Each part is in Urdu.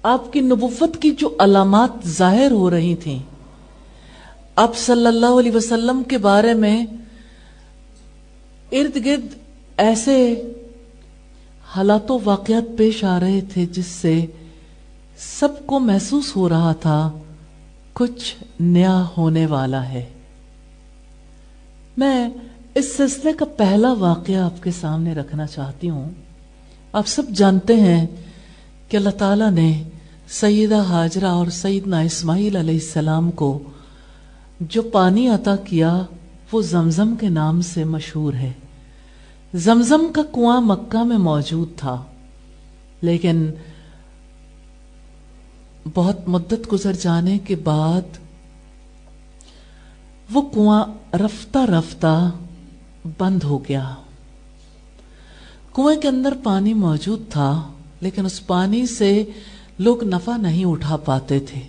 آپ کی نبوت کی جو علامات ظاہر ہو رہی تھیں، آپ صلی اللہ علیہ وسلم کے بارے میں ارد گرد ایسے حالات و واقعات پیش آ رہے تھے جس سے سب کو محسوس ہو رہا تھا کچھ نیا ہونے والا ہے۔ میں اس سلسلے کا پہلا واقعہ آپ کے سامنے رکھنا چاہتی ہوں۔ آپ سب جانتے ہیں کہ اللہ تعالیٰ نے سیدہ ہاجرہ اور سیدنا اسماعیل علیہ السلام کو جو پانی عطا کیا وہ زمزم کے نام سے مشہور ہے۔ زمزم کا کنواں مکہ میں موجود تھا، لیکن بہت مدت گزر جانے کے بعد وہ کنواں رفتہ رفتہ بند ہو گیا۔ کنویں کے اندر پانی موجود تھا، لیکن اس پانی سے لوگ نفع نہیں اٹھا پاتے تھے۔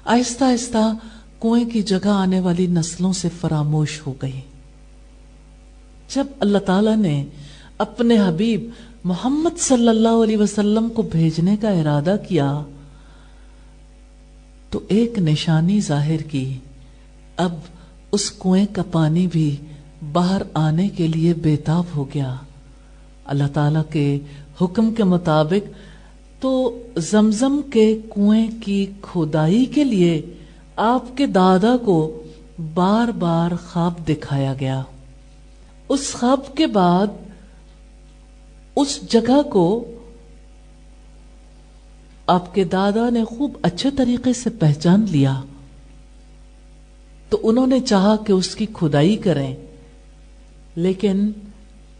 آہستہ آہستہ کنویں کی جگہ آنے والی نسلوں سے فراموش ہو گئی۔ جب اللہ تعالیٰ نے اپنے حبیب محمد صلی اللہ علیہ وسلم کو بھیجنے کا ارادہ کیا تو ایک نشانی ظاہر کی۔ اب اس کنویں کا پانی بھی باہر آنے کے لیے بےتاب ہو گیا۔ اللہ تعالیٰ کے حکم کے مطابق تو زمزم کے کنویں کی کھودائی کے لیے آپ کے دادا کو بار بار خواب دکھایا گیا۔ اس خواب کے بعد اس جگہ کو آپ کے دادا نے خوب اچھے طریقے سے پہچان لیا، تو انہوں نے چاہا کہ اس کی کھدائی کریں، لیکن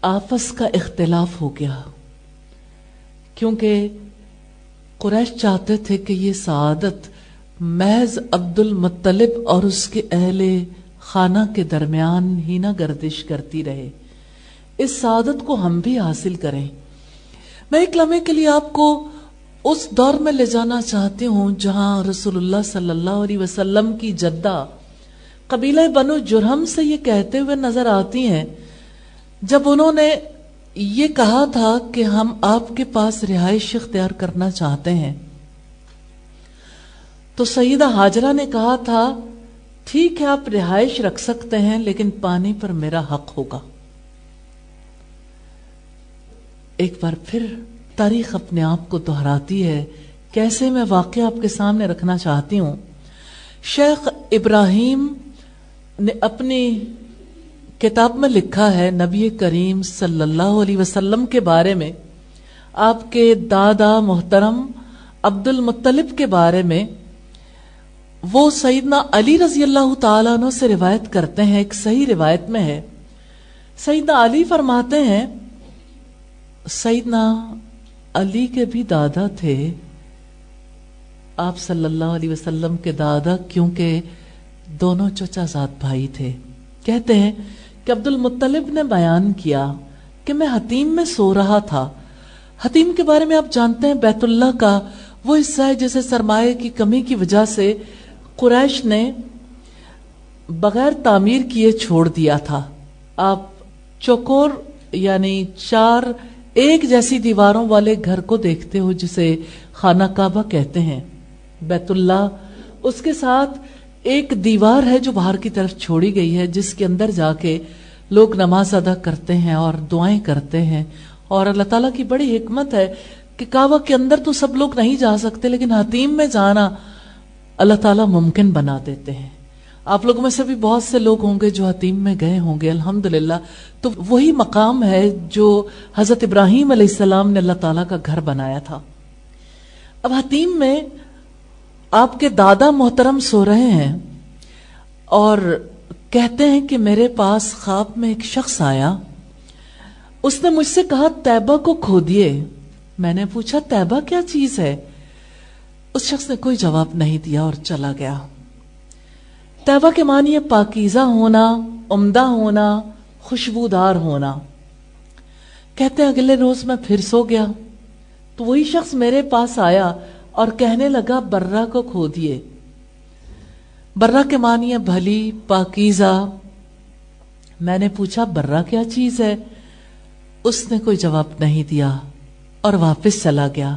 آپس کا اختلاف ہو گیا، کیونکہ قریش چاہتے تھے کہ یہ سعادت محض عبد المطلب اور اس کے اہل خانہ کے درمیان ہی نہ گردش کرتی رہے، اس سعادت کو ہم بھی حاصل کریں۔ میں ایک لمحے کے لیے آپ کو اس دور میں لے جانا چاہتی ہوں جہاں رسول اللہ صلی اللہ علیہ وسلم کی جدہ قبیلہ بنو جرہم سے یہ کہتے ہوئے نظر آتی ہیں، جب انہوں نے یہ کہا تھا کہ ہم آپ کے پاس رہائش اختیار کرنا چاہتے ہیں، تو سیدہ ہاجرہ نے کہا تھا ٹھیک ہے آپ رہائش رکھ سکتے ہیں، لیکن پانی پر میرا حق ہوگا۔ ایک بار پھر تاریخ اپنے آپ کو دہراتی ہے، کیسے میں واقعہ آپ کے سامنے رکھنا چاہتی ہوں۔ شیخ ابراہیم نے اپنی کتاب میں لکھا ہے نبی کریم صلی اللہ علیہ وسلم کے بارے میں، آپ کے دادا محترم عبد المطلب کے بارے میں، وہ سیدنا علی رضی اللہ تعالیٰ عنہ سے روایت کرتے ہیں۔ ایک صحیح روایت میں ہے، سیدنا علی فرماتے ہیں سیدنا علی کے بھی دادا تھے آپ صلی اللہ علیہ وسلم کے دادا، کیونکہ دونوں چچا زاد بھائی تھے۔ کہتے ہیں کہ عبد المطلب نے بیان کیا کہ میں حتیم میں سو رہا تھا۔ حتیم کے بارے میں آپ جانتے ہیں بیت اللہ کا وہ حصہ ہے جسے سرمایہ کی کمی کی وجہ سے قریش نے بغیر تعمیر کیے چھوڑ دیا تھا۔ آپ چوکور یعنی چار ایک جیسی دیواروں والے گھر کو دیکھتے ہو جسے خانہ کعبہ کہتے ہیں، بیت اللہ، اس کے ساتھ ایک دیوار ہے جو باہر کی طرف چھوڑی گئی ہے، جس کے اندر جا کے لوگ نماز ادا کرتے ہیں اور دعائیں کرتے ہیں۔ اور اللہ تعالیٰ کی بڑی حکمت ہے کہ کعبہ کے اندر تو سب لوگ نہیں جا سکتے، لیکن حتیم میں جانا اللہ تعالیٰ ممکن بنا دیتے ہیں۔ آپ لوگوں میں سے بھی بہت سے لوگ ہوں گے جو حتیم میں گئے ہوں گے، الحمدللہ۔ تو وہی مقام ہے جو حضرت ابراہیم علیہ السلام نے اللہ تعالیٰ کا گھر بنایا تھا۔ اب حتیم میں آپ کے دادا محترم سو رہے ہیں اور کہتے ہیں کہ میرے پاس خواب میں ایک شخص آیا، اس نے مجھ سے کہا طیبہ کو کھودیے۔ میں نے پوچھا طیبہ کیا چیز ہے؟ اس شخص نے کوئی جواب نہیں دیا اور چلا گیا۔ طیبہ کے معنی ہے پاکیزہ ہونا، عمدہ ہونا، خوشبودار ہونا۔ کہتے ہیں اگلے روز میں پھر سو گیا تو وہی شخص میرے پاس آیا اور کہنے لگا برہ کو کھودیے۔ برہ کے معنی ہے بھلی، پاکیزہ۔ میں نے پوچھا برہ کیا چیز ہے؟ اس نے کوئی جواب نہیں دیا اور واپس چلا گیا۔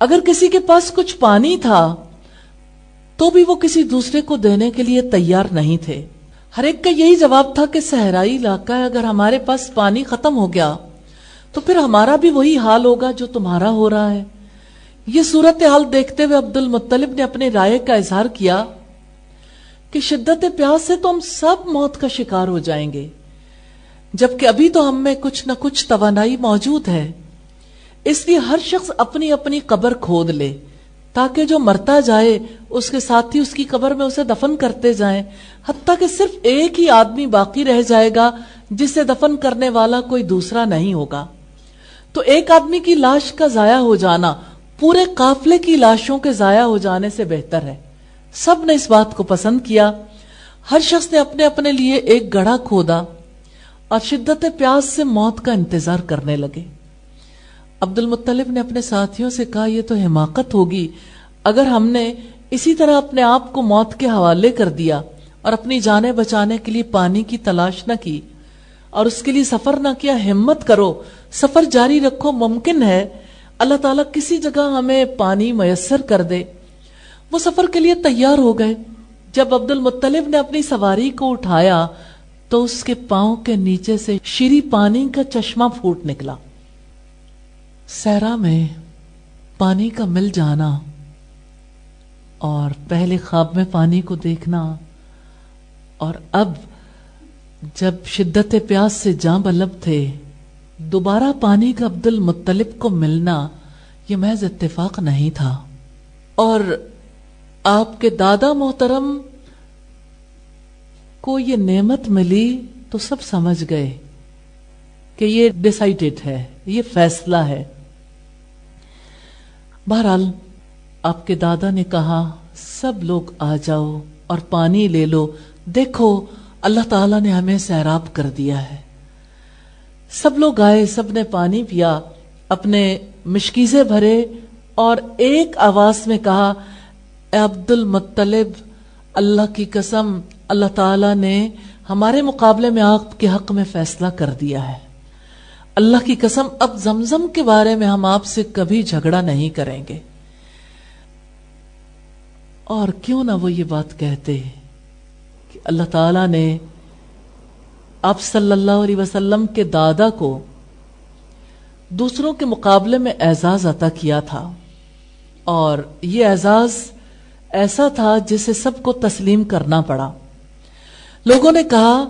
اگر کسی کے پاس کچھ پانی تھا تو بھی وہ کسی دوسرے کو دینے کے لیے تیار نہیں تھے. ہر ایک کا یہی جواب تھا کہ صحرائی علاقہ ہے، اگر ہمارے پاس پانی ختم ہو گیا تو پھر ہمارا بھی وہی حال ہوگا جو تمہارا ہو رہا ہے. یہ صورتحال دیکھتے ہوئے عبد المطلب نے اپنی رائے کا اظہار کیا کہ شدت پیاس سے تو ہم سب موت کا شکار ہو جائیں گے، جبکہ ابھی تو ہم میں کچھ نہ کچھ توانائی موجود ہے. اس لیے ہر شخص اپنی اپنی قبر کھود لے تاکہ جو مرتا جائے اس کے ساتھی اس کی قبر میں اسے دفن کرتے جائیں، حتیٰ کہ صرف ایک ہی آدمی باقی رہ جائے گا جسے دفن کرنے والا کوئی دوسرا نہیں ہوگا. تو ایک آدمی کی لاش کا ضائع ہو جانا پورے قافلے کی لاشوں کے ضائع ہو جانے سے بہتر ہے. سب نے اس بات کو پسند کیا. ہر شخص نے اپنے اپنے لیے ایک گڑھا کھودا اور شدت پیاس سے موت کا انتظار کرنے لگے. عبد المطلب نے اپنے ساتھیوں سے کہا یہ تو حماقت ہوگی اگر ہم نے اسی طرح اپنے آپ کو موت کے حوالے کر دیا اور اپنی جانیں بچانے کے لیے پانی کی تلاش نہ کی اور اس کے لیے سفر نہ کیا. ہمت کرو، سفر جاری رکھو، ممکن ہے اللہ تعالیٰ کسی جگہ ہمیں پانی میسر کر دے. وہ سفر کے لیے تیار ہو گئے. جب عبد المطلب نے اپنی سواری کو اٹھایا تو اس کے پاؤں کے نیچے سے شیریں پانی کا چشمہ پھوٹ نکلا. صحرا میں پانی کا مل جانا اور پہلے خواب میں پانی کو دیکھنا اور اب جب شدت پیاس سے جاں بلب تھے دوبارہ پانی کا عبد المطلب کو ملنا یہ محض اتفاق نہیں تھا. اور آپ کے دادا محترم کو یہ نعمت ملی تو سب سمجھ گئے کہ یہ ڈیسائیڈڈ ہے، یہ فیصلہ ہے. بہرحال آپ کے دادا نے کہا سب لوگ آ جاؤ اور پانی لے لو، دیکھو اللہ تعالیٰ نے ہمیں سیراب کر دیا ہے. سب لوگ آئے، سب نے پانی پیا، اپنے مشکیزیں بھرے اور ایک آواز میں کہا اے عبد المطلب، اللہ کی قسم اللہ تعالیٰ نے ہمارے مقابلے میں آپ کے حق میں فیصلہ کر دیا ہے. اللہ کی قسم اب زمزم کے بارے میں ہم آپ سے کبھی جھگڑا نہیں کریں گے. اور کیوں نہ وہ یہ بات کہتے کہ اللہ تعالیٰ نے آپ صلی اللہ علیہ وسلم کے دادا کو دوسروں کے مقابلے میں اعزاز عطا کیا تھا، اور یہ اعزاز ایسا تھا جسے سب کو تسلیم کرنا پڑا. لوگوں نے کہا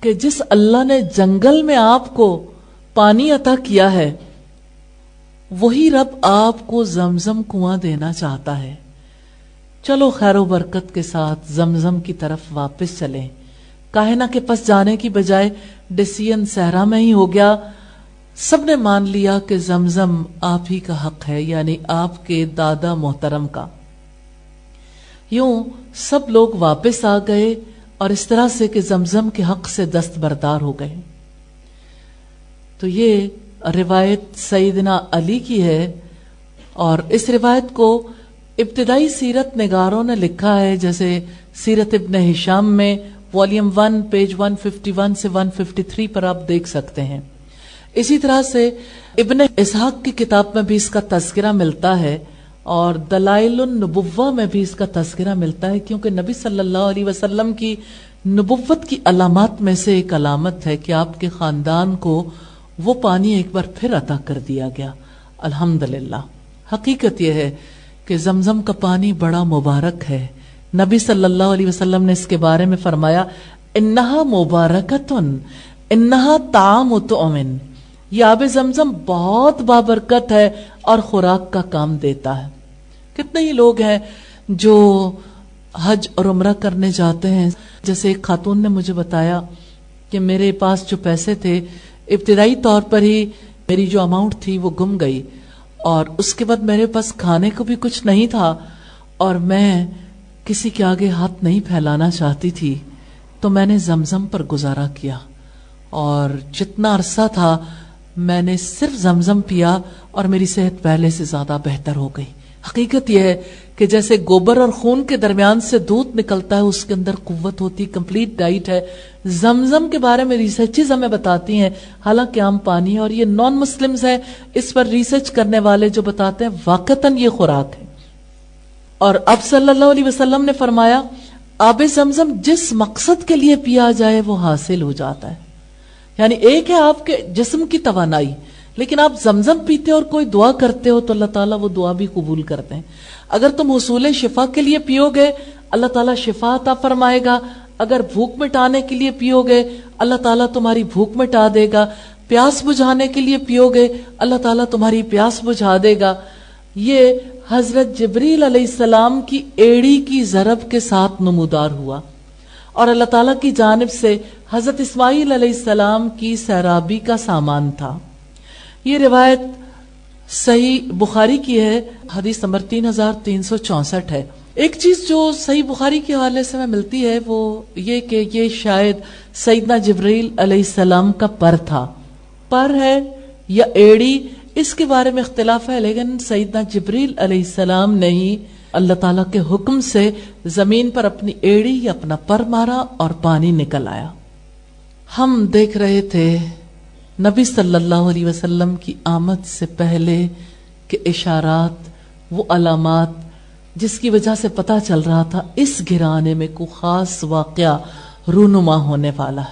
کہ جس اللہ نے جنگل میں آپ کو پانی عطا کیا ہے وہی رب آپ کو زمزم کنواں دینا چاہتا ہے. چلو خیر و برکت کے ساتھ زمزم کی طرف واپس چلیں. کاہنہ کے پاس جانے کی بجائے ڈیسیژن صحرا میں ہی ہو گیا. سب نے مان لیا کہ زمزم آپ ہی کا حق ہے، یعنی آپ کے دادا محترم کا. یوں سب لوگ واپس آ گئے اور اس طرح سے کہ زمزم کے حق سے دستبردار ہو گئے. تو یہ روایت سیدنا علی کی ہے، اور اس روایت کو ابتدائی سیرت نگاروں نے لکھا ہے، جیسے سیرت ابن ہشام میں والیوم 1 پیج 151 سے 153 پر آپ دیکھ سکتے ہیں. اسی طرح سے ابن اسحاق کی کتاب میں بھی اس کا تذکرہ ملتا ہے، اور دلائل النبوہ میں بھی اس کا تذکرہ ملتا ہے، کیونکہ نبی صلی اللہ علیہ وسلم کی نبوت کی علامات میں سے ایک علامت ہے کہ آپ کے خاندان کو وہ پانی ایک بار پھر عطا کر دیا گیا. الحمدللہ. حقیقت یہ ہے کہ زمزم کا پانی بڑا مبارک ہے. نبی صلی اللہ علیہ وسلم نے اس کے بارے میں فرمایا انہا مبارکتن انہا طعام طعم، یہ آب زمزم بہت بابرکت ہے اور خوراک کا کام دیتا ہے. کتنے ہی لوگ ہیں جو حج اور عمرہ کرنے جاتے ہیں. جیسے ایک خاتون نے مجھے بتایا کہ میرے پاس جو پیسے تھے ابتدائی طور پر ہی میری جو اماؤنٹ تھی وہ گم گئی، اور اس کے بعد میرے پاس کھانے کو بھی کچھ نہیں تھا، اور میں کسی کے آگے ہاتھ نہیں پھیلانا چاہتی تھی، تو میں نے زمزم پر گزارا کیا، اور جتنا عرصہ تھا میں نے صرف زمزم پیا اور میری صحت پہلے سے زیادہ بہتر ہو گئی. حقیقت یہ ہے کہ کہ جیسے گوبر اور خون کے درمیان سے دودھ نکلتا ہے، اس کے اندر قوت ہوتی، کمپلیٹ ڈائٹ ہے۔ زمزم کے بارے میں ریسرچز ہمیں بتاتی ہیں، حالانکہ عام پانی ہے، اور یہ نان مسلمز ہیں اس پر ریسرچ کرنے والے جو بتاتے ہیں واقعتاً یہ خوراک ہے۔ اور اب صلی اللہ علیہ وسلم نے فرمایا آب زمزم جس مقصد کے لیے پیا جائے وہ حاصل ہو جاتا ہے۔ یعنی ایک ہے آپ کے جسم کی توانائی، لیکن آپ زمزم پیتے اور کوئی دعا کرتے ہو تو اللہ تعالیٰ وہ دعا بھی قبول کرتے ہیں۔ اگر تم حصول شفا کے لیے پیو گے اللہ تعالیٰ شفا عطا فرمائے گا، اگر بھوک مٹانے کے لیے پیو گے اللہ تعالیٰ تمہاری بھوک مٹا دے گا، پیاس بجھانے کے لیے پیو گے اللہ تعالیٰ تمہاری پیاس بجھا دے گا۔ یہ حضرت جبریل علیہ السلام کی ایڑی کی ضرب کے ساتھ نمودار ہوا، اور اللہ تعالیٰ کی جانب سے حضرت اسماعیل علیہ السلام کی سیرابی کا سامان تھا۔ یہ روایت صحیح بخاری کی ہے، حدیث نمبر 3364 ہے۔ ایک چیز جو صحیح بخاری کے حوالے سے میں ملتی ہے وہ یہ کہ یہ شاید سیدنا جبریل علیہ السلام کا پر تھا، پر ہے یا ایڑی اس کے بارے میں اختلاف ہے، لیکن سیدنا جبریل علیہ السلام نے ہی اللہ تعالیٰ کے حکم سے زمین پر اپنی ایڑی یا اپنا پر مارا اور پانی نکل آیا۔ ہم دیکھ رہے تھے نبی صلی اللہ علیہ وسلم کی آمد سے پہلے کے اشارات، وہ علامات جس کی وجہ سے پتہ چل رہا تھا اس گھرانے میں کوئی خاص واقعہ رونما ہونے والا ہے۔